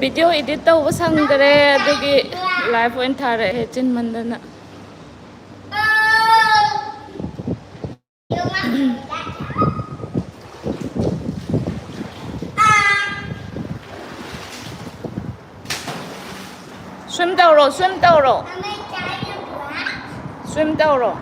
Video edit ꯇꯧꯕ ꯁꯪꯗ꯭ꯔꯦ ꯑꯗꯨꯒꯤ ꯂꯥꯏꯚ ꯑꯣꯏꯅ ꯊꯥꯔꯛꯑꯦ ꯆꯤꯟꯃꯟꯗꯅ swim tꯧꯔꯣ swim tꯧꯔꯣ swim tꯧꯔꯣ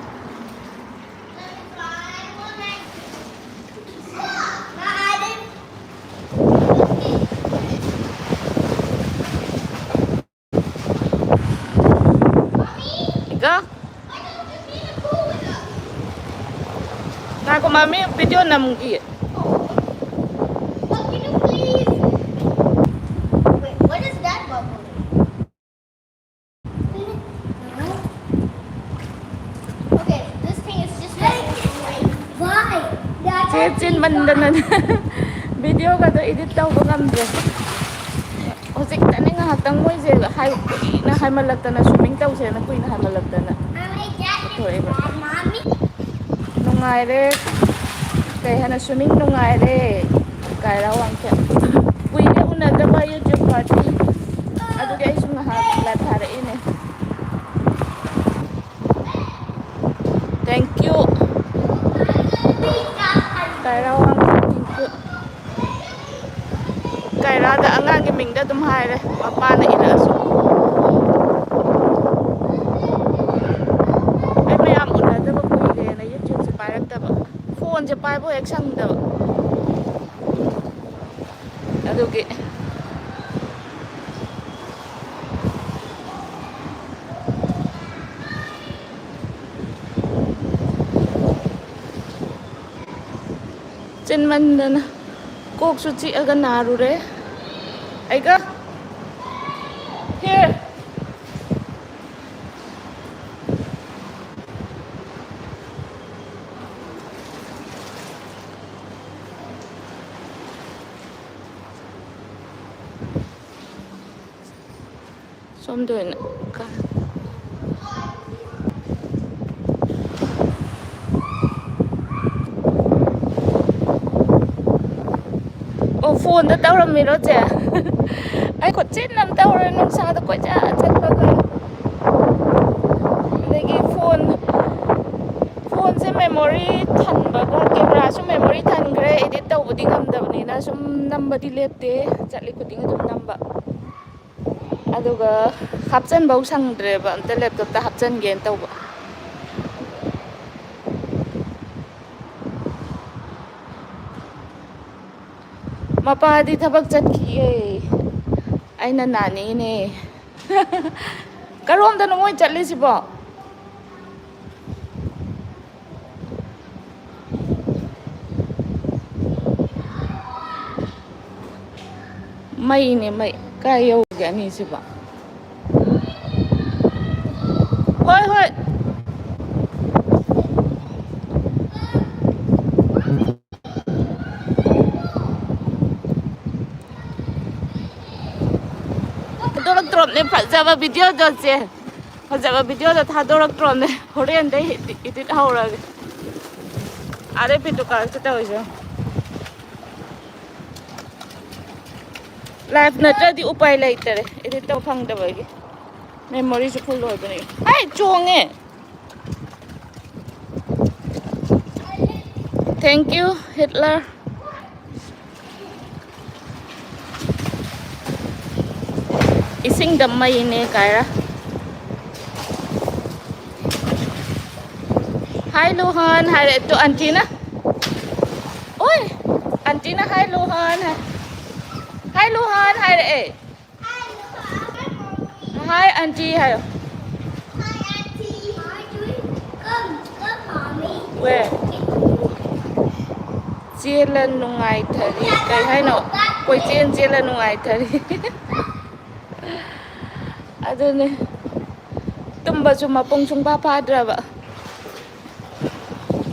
Go. Nah, mami video namgi. Wait, what is that bubble? No. Okay, this thing is just why? Chin mandana video ka to edit tau ba ngamde. Hojik tani nga hatang mo je hai na hai malagta na swimming tau se na kui na hai malagta na. Nungai re kay hana swimming nungai re kay rawang kya kui de una da ba YouTube party adu kay sum na la thare ine thank you kay rawang thank you kay ra da angang ki ming da dum hai re papa na ina su phone je pai bo ek sang da adugi chen man na kok su chi aga naru re ai ga here some doing oh phone da tao ram mi ro che ai khot chin nam tao re nung sa da ko cha chat ba ga legi phone se memory than ba ga camera su memory than gre edit tau bu ding am da ni na sum number di lepte chatli khuding dum number aduga hapchan bau sangdre ba ante laptop ta hapchan gen tau ba mapa di thabak chat khiye aina nani ne karom da noi chatli sibo mai ne mai kai yau ga ni sibo hoi hoi dorak drop ne phajaba video do che phajaba video do tha dorak drop ne horen dai edit haura are pitu ka ta hoijo live na di upai later edit to phang da bagi memory su full hoy bani ai chonge thank you Hitler ising damai ne kaira hi Luhan hi to Antina oi Antina hi Luhan hi Luhan hi re hi auntie hi where Chelan nungai thari kai hai no koi chelan nungai thari adune tumba chu mapung chung pa dra ba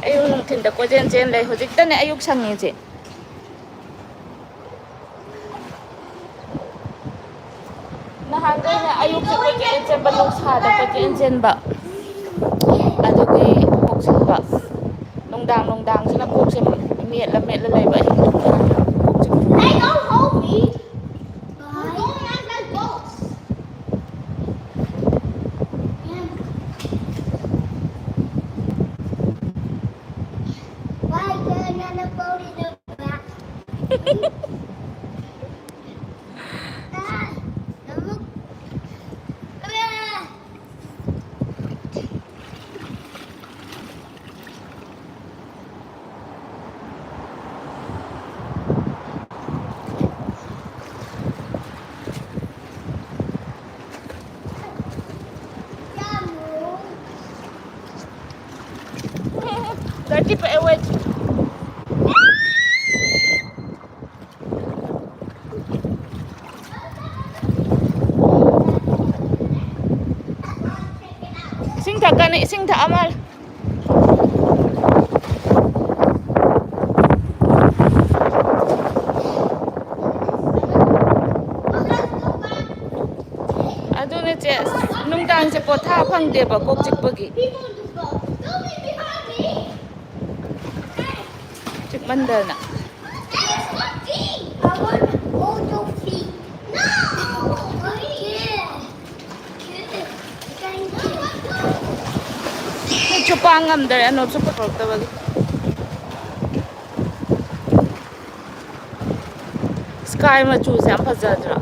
ayu nung thin da ko chen le hojik ta ne ayuk sangi je na hande ne ayuk chu ko chen ba nung sa da ko chen ba adugi hok sa ba nongdang sina kok se met la lei ba hey don't hold me Now look. Dirty pa wait. Ising ta gani, ising ta amal. Aduna che nungdang se potha phangde ba kok chikpagi. Chikmandal na. I want all your feet. No! Chupangam dar ano support ta bagi. Sky ma choose am phajadra.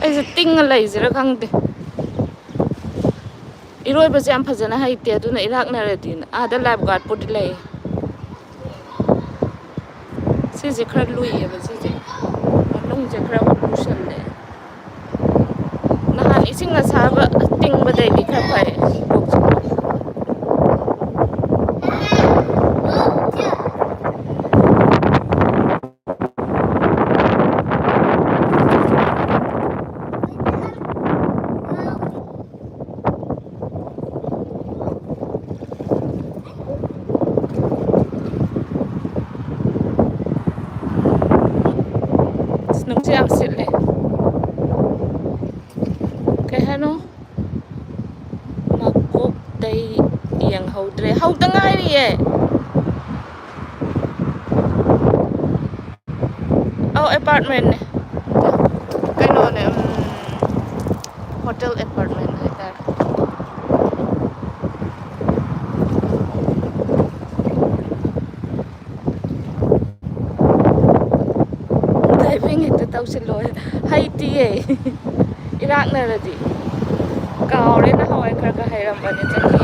Ay ting lai zira khangde iroi ba jam phajana haite aduna irak na redin ada live guard put lay sije khar lui ye ba sije long je khra pollution le nahan ising na saba ting ba dai di khar phai nung siang sile kaya no makok day yang haudre haudang ay eh oh apartment kaya no hotel apartment ita tao xin lỗi hay tiề Iraq này là gì cao đến nó hỏi cái hay làm vậy chắc gì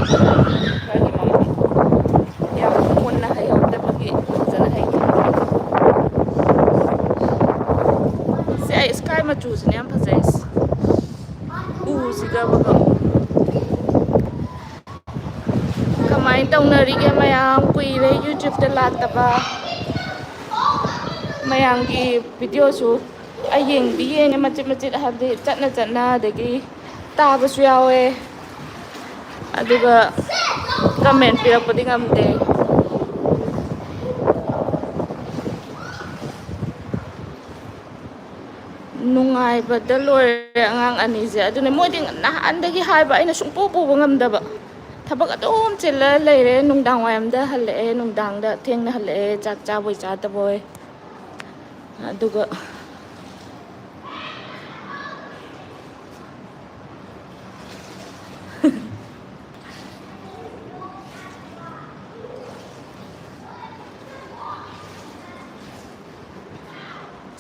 cái gì mà em muốn là hay học tập cái rất là hay sẽ sky mà chủ sẽ em phải dễ gì cơ mà kamay tông na rin cái mayang quy về YouTube để làm tập mayang cái video shoot ai yeng bi ye ne machit habde chatna degi taba su yawe aduga comment pirakpadi ngamde nungai bada lore angang ani je adune moiding nahan dagi haiba aina sungpu pu ngamdaba thabak adom chilla leire nungdang wayamda halle nungdangda thengna halle chak cha boi cha ta boy aduga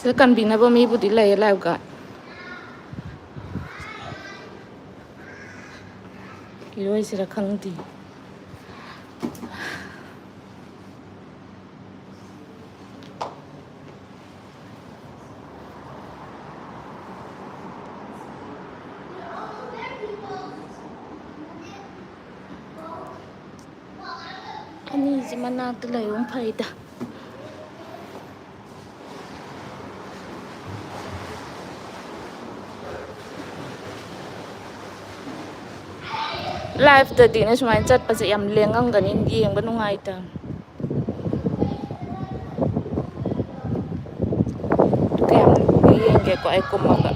sẽ cần bị nabo mi budi lay live ga iroi sira khangti ani jimana tu lay faida live the din is mein chat pa sa yam lengang ganin yeng ba nungai ta ko ay kumaga.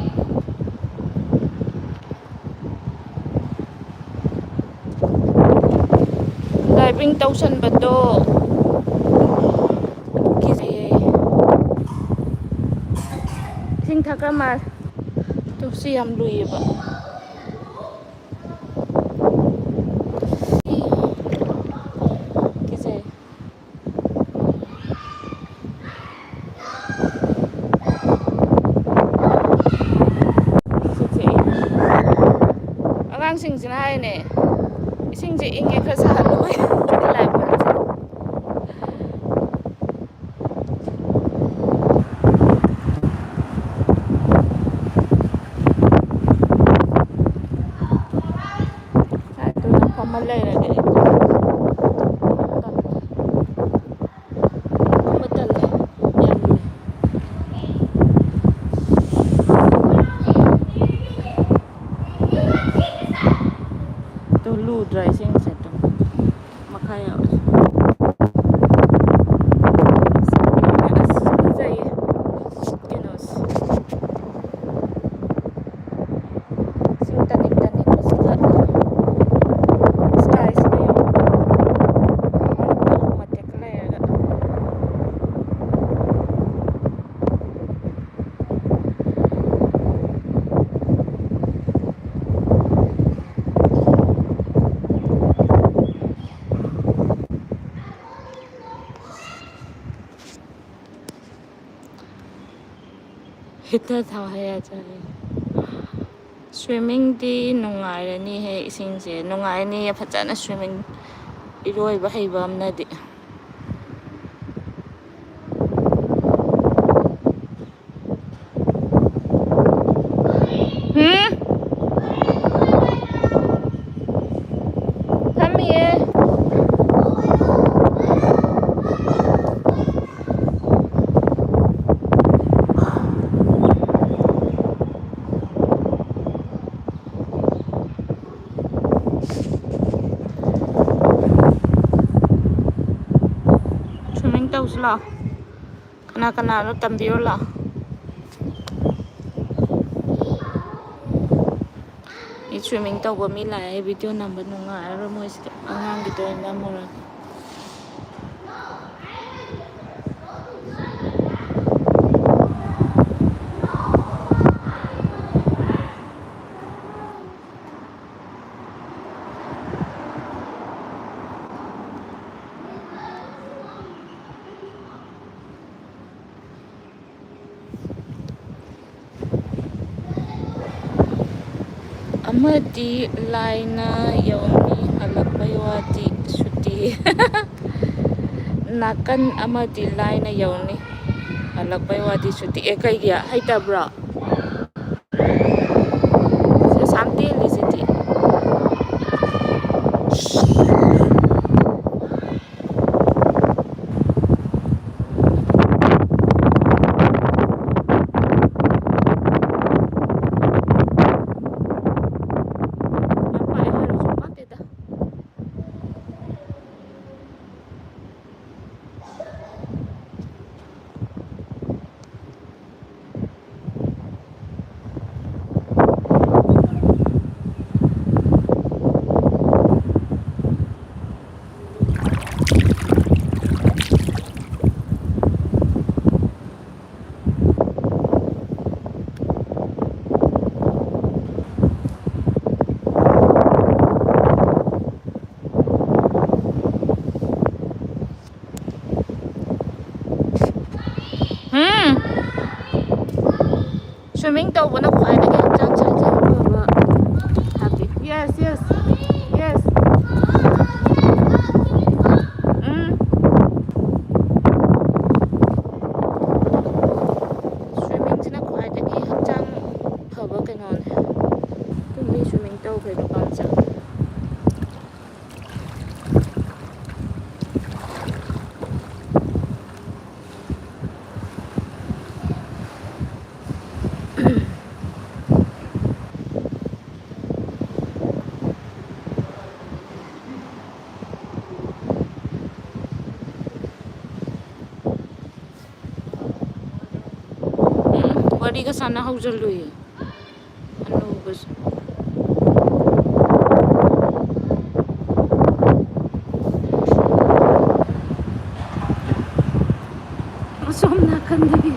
Diving tausanbado kizay ising thakamal to siyam luiba kizay aꯉꯥꯡꯁꯤꯡꯁꯤꯅ ꯍꯥꯏꯅꯦ 이싱제 잉에 그 사람도 dressing set makaya hita thawaya chai swimming di nungairani he isingse nungairani phachana swimming iroiba heiba amnadi la kana no tambiro la i swimming tawba mi la video number nunga aro mo is angang gito na mo amadi laina yaumi halakpai wati suti nakan amadi laina yauni halakpai wati suti kai gya haitabra samte lisiti swimming tawbana khwaidagi hachang chai happy yes yes yes swimming sina khwaidagi hachang phaba kanon tumbi swimming taw khai dukan cha wariga sana haujalui. Ano bas? Asom na kandi.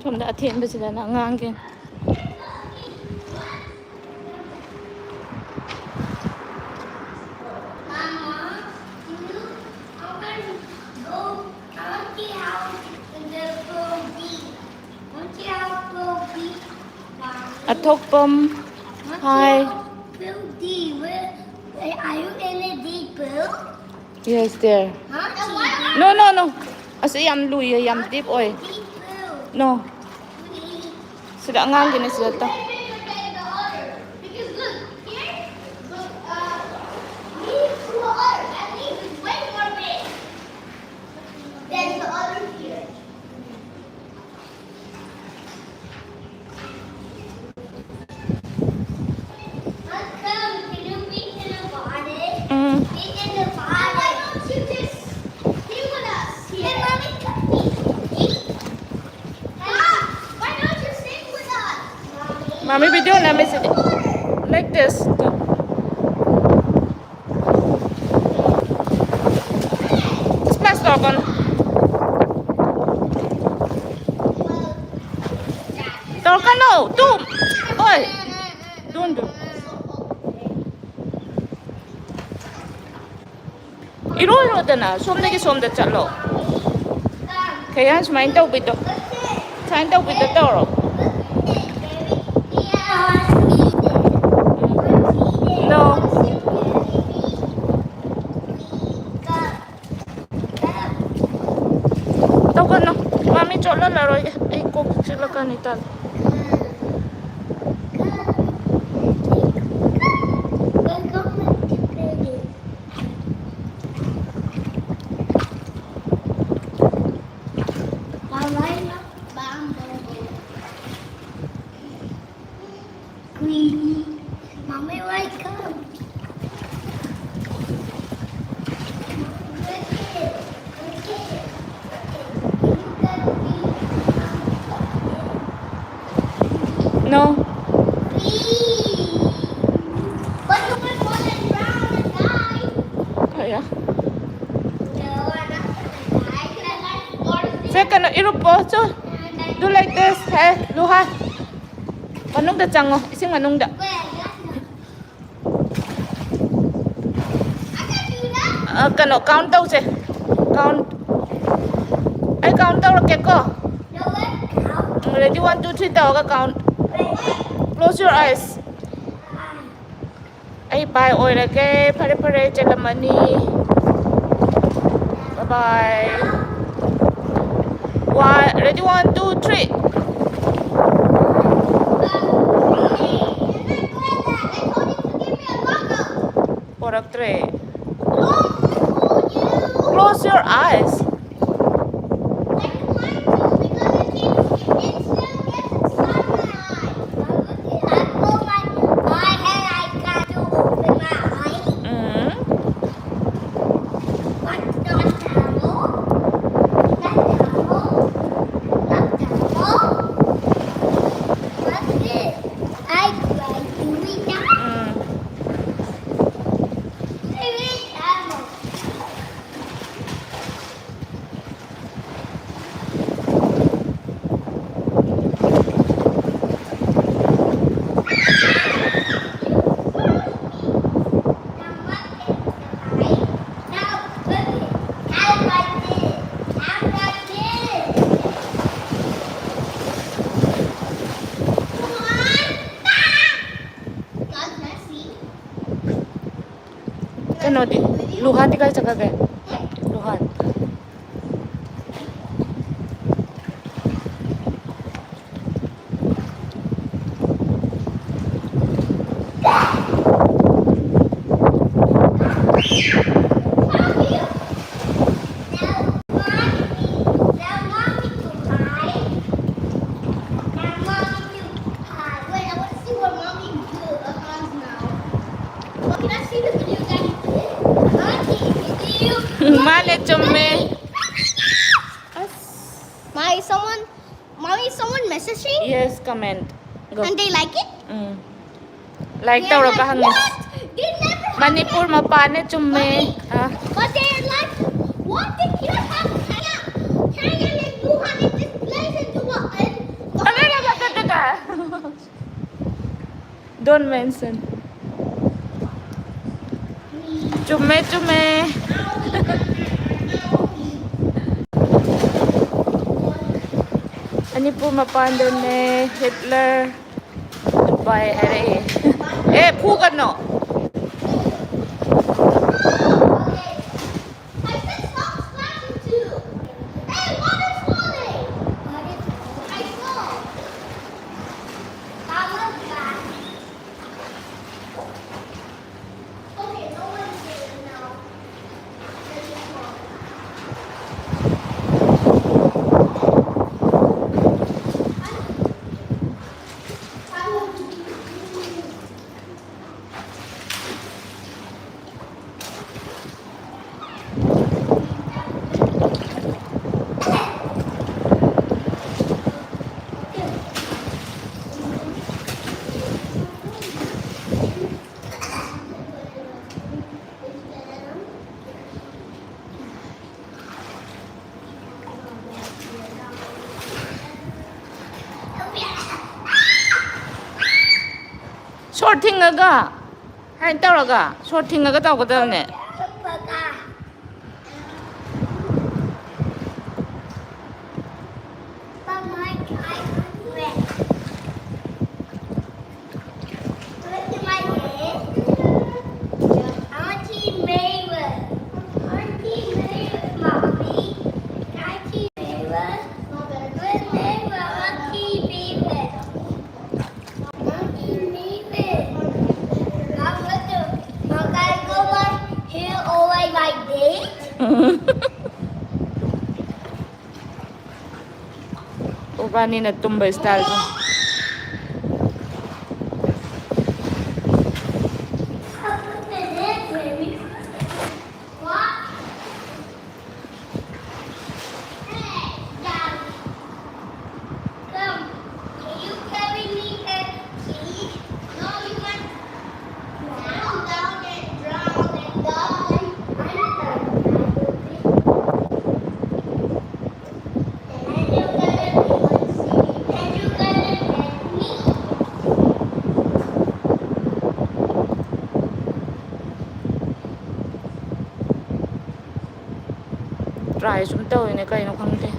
Chom đã thiện bây giờ là ngang kìa. Athubida. Hi. Are you in a deep pool? Yes, there. Huh? No, no, no. Asa yam lui, yam deep oil. Deep pool. No. Sila ngang kini sila ta. Because look, here, look, these two are, at least it's way more big than the other here. Let's come, can you reach in the body? Reach in the body. Why don't you just stay with us here? Then mommy cut me. Mom, why don't you stay with us? Mommy video na message like this. Splash dog on. Dog no, doom. Oi. Don't do. 이러이러 되나? 솜내기 솜대 잘로. 그냥 마인 đâu bị được. Sáng đâu bị được đâu. No. Đâu cần đâu. Mami chỗ lên là rồi. Ê, cô sẽ là cần ít tần. Mommy, wake up. No. But you would want to drown and die. Oh yeah. No, I'm not gonna die. Can I like Second, 이러고 저. Do like this. Hey, Luha. Manung da chang oh. Ising manung da. Kano count đâu chứ? Count. I count đâu là kết co. Ready 1, 2, 3 đâu ka count. Close your eyes. Ay bye oi la ke pare pare chala mani. Bye bye. One, ready 1, 2, 3. Porak 3. Close your eyes. Oh! 어디? 루한 어디까지 가게? 루한. Male chumme. Someone messaging Yes, comment. Go. and they like it. Like They're tawra like, ka hangis. what? They never have Manipur mapane chumme. But they're like, what did you have China? China and Wuhan in this place into what? Don't mention. Chumme chumme. Ani po mapando ni Hitler. Goodbye, Harry. Phuกันเนาะ I said stop splashing too. Hey, water's falling. I saw. I love that. Okay, no one's here now. 쇼팅 나가. 하인 따라가. 쇼팅 나가 따고 다네. Ubani na tumba style ko. Try sum tao ini kay no khang te.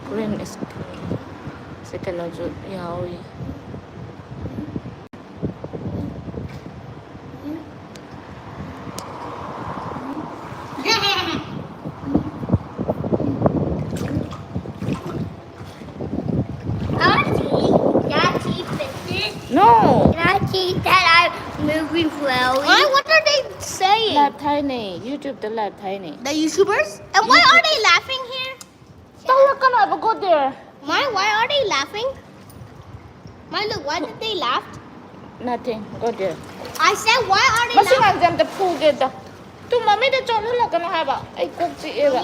Green is second no ju yaoi. No. That I'm moving slowly. What are they saying? Lab tiny. YouTube the lab tiny. The YouTubers? And why are they laughing here? Tawra ka na, go there. Why are they laughing? Look, why did they laugh? Nothing. Go there. I said, why are they Masih laughing? ngam jam the pool geta. Tu mami de cholo la kana haba. Ay kok si era.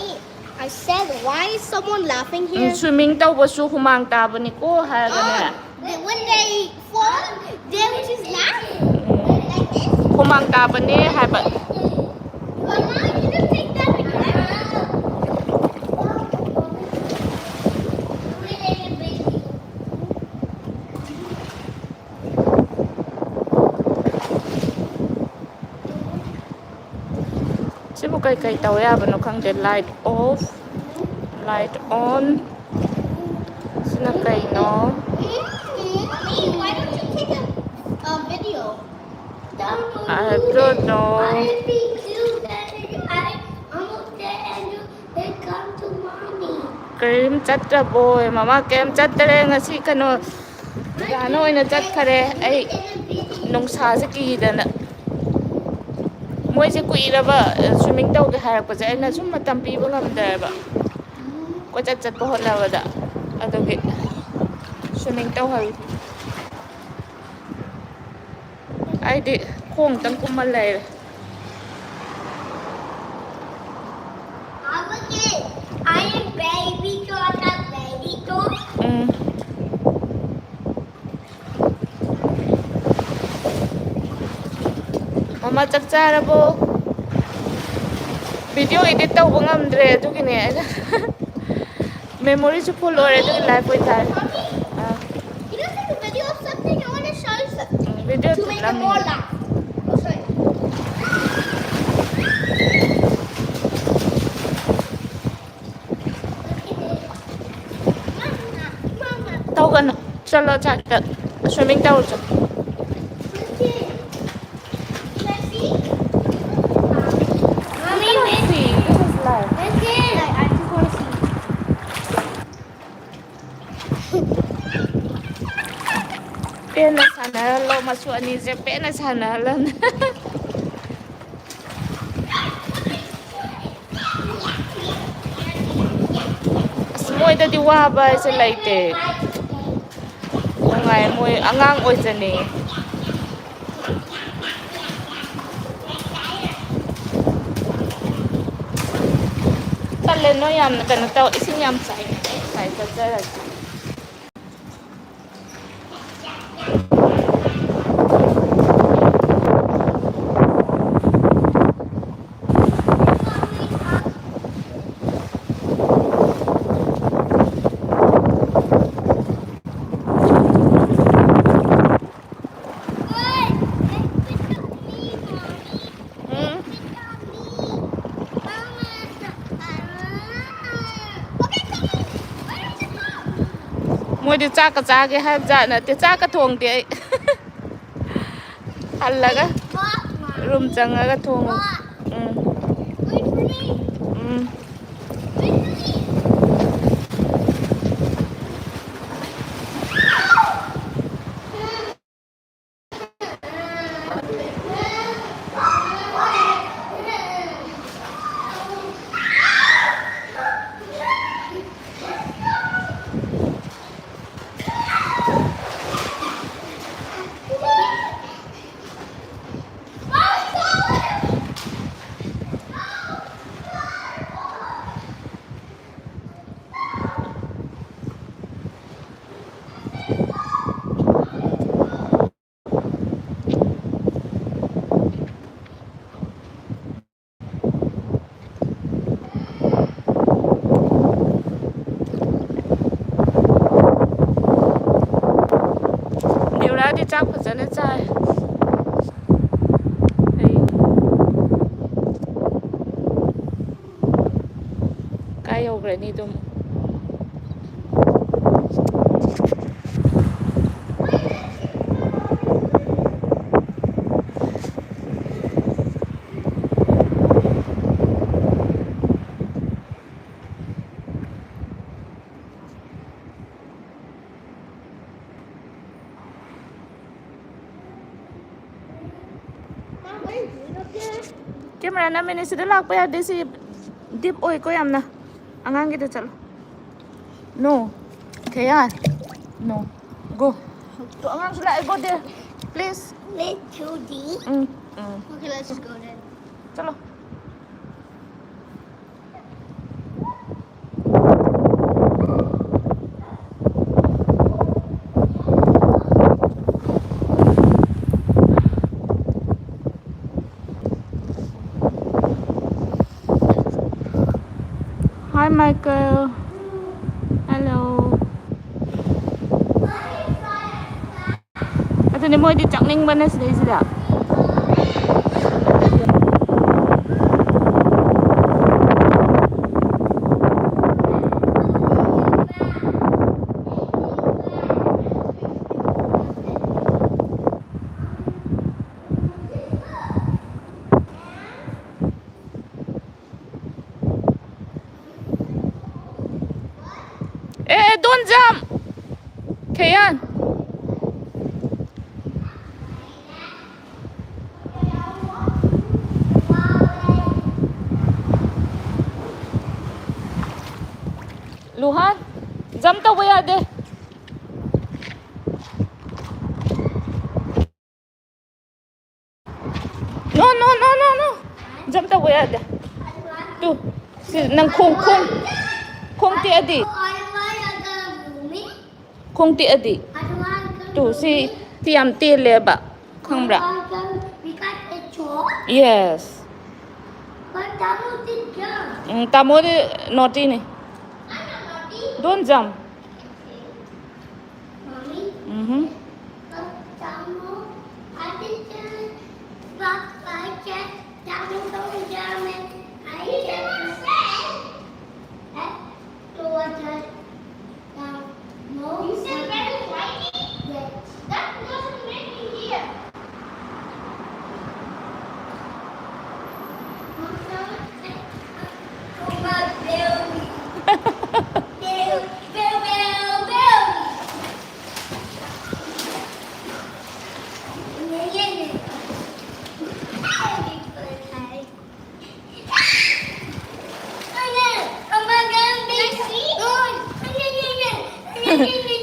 I said, why is someone laughing here? Swimming taw ba su humang ta ba ni ko ha kana. When they fall, they will just laugh. Like this. Humang ta ba ni ha ba. Mama, you just take that again. Sibo kay taw ya ba no kang the light off. light on. Sina kaino. Mommy, why don't you take a video? I don't know. If we do that, I almost there and they come to mommy. Krim chatta boy, mama kem chattare ngasi kano. Gano ina chat khare ai nong sa se ki dana. Moi se kuiraba swimming tawge harak pa se aina sum matam pi ba ngamda ba. Ko chat chat pa hotna bada. Adoge swimming taw hal. Ai di khong tang kumal lai. I am baby dog, a baby dog. Mama chak charabo. Video edit tawba ngamdre adugine. Memory su full ore adugi live oi thar. You know, take a video of something. I want to show you something. Video To make it more laugh. I'll show you. Tau gan chalo chat swimming taw cha. Pena sana lo masuk ani se pena sana lan. Moi da diwa ba se laite. Ngai moi angang oi jani. Talle no yam kana taw isin yam sai. Sai ta jara. Moi di cha ke ha ja na te cha ka thong te halaga room changa ga thong Wait for me. Wait for me. Đi chắc phải dẫn đến trai. Cái yêu cái này tụi Camera namin ni sudah lak pa ya desi deep oi ko yam na angang kita chalo no kaya no go to angang sula go there please Let's go deep. Okay, let's just go then. chalo Hi Michael. Hello. Ito ni mo di chakning ba na sila? Luhan, jump tawba yade. No, no, no, no, no. Jump tawba yade. Tu, si nang kung ti adi. Kung ti adi. Tu si tiam ti leba. Khambra. Yes. Tamo de naughty ne. Don't jump. Mm-hmm. You said red is white? Yes. That doesn't make me here.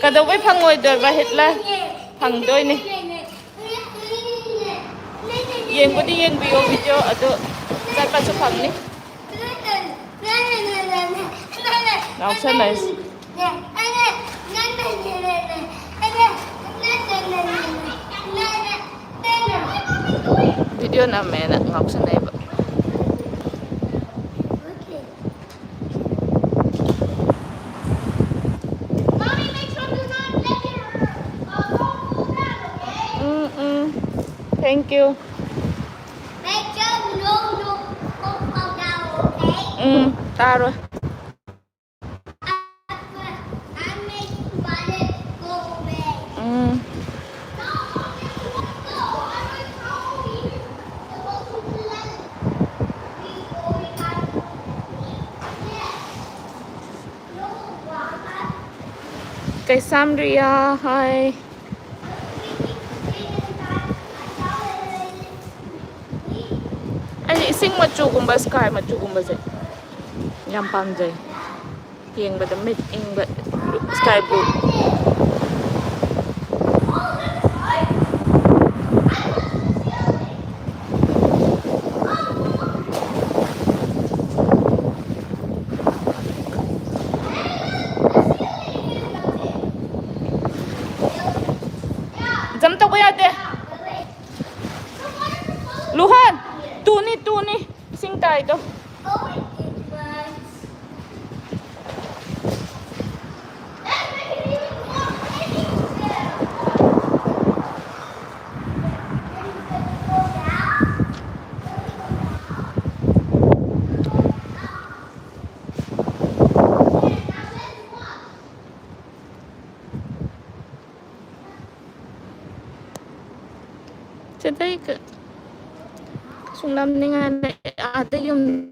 Kada way pangoy dor ba hitla pangdoy ni. Yeng budi yeng video ado chat pa su pang ni. Now so nice. Video na mena ngak sa nay ba. Mommy, make sure to not let your phone fall down, okay? Thank you. Make sure no phone fall down, okay? Taro. I make it go away. No, mommy, let's go. I want to go here. The most pleasant before we got yes. No, Mama. Kay Samria, hi. Ay sing machu kumba sky machu kumba se. Yam pam jay. Hieng ba damit ing ba sky blue. Jam tawba yade. Luhan, tuni sing tayo to. Today ka sunglam ni nga ate yung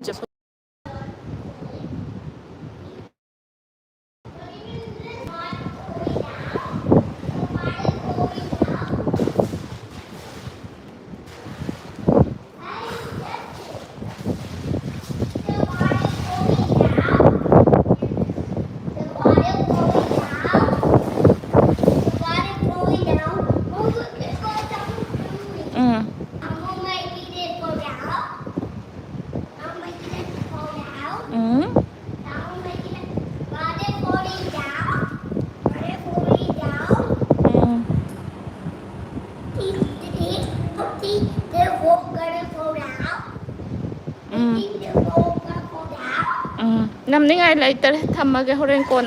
Nam ni ngay later thamage horen ko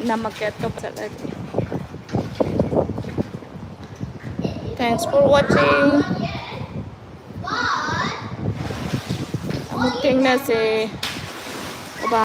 namaket to pala. Thanks for watching. Muting na si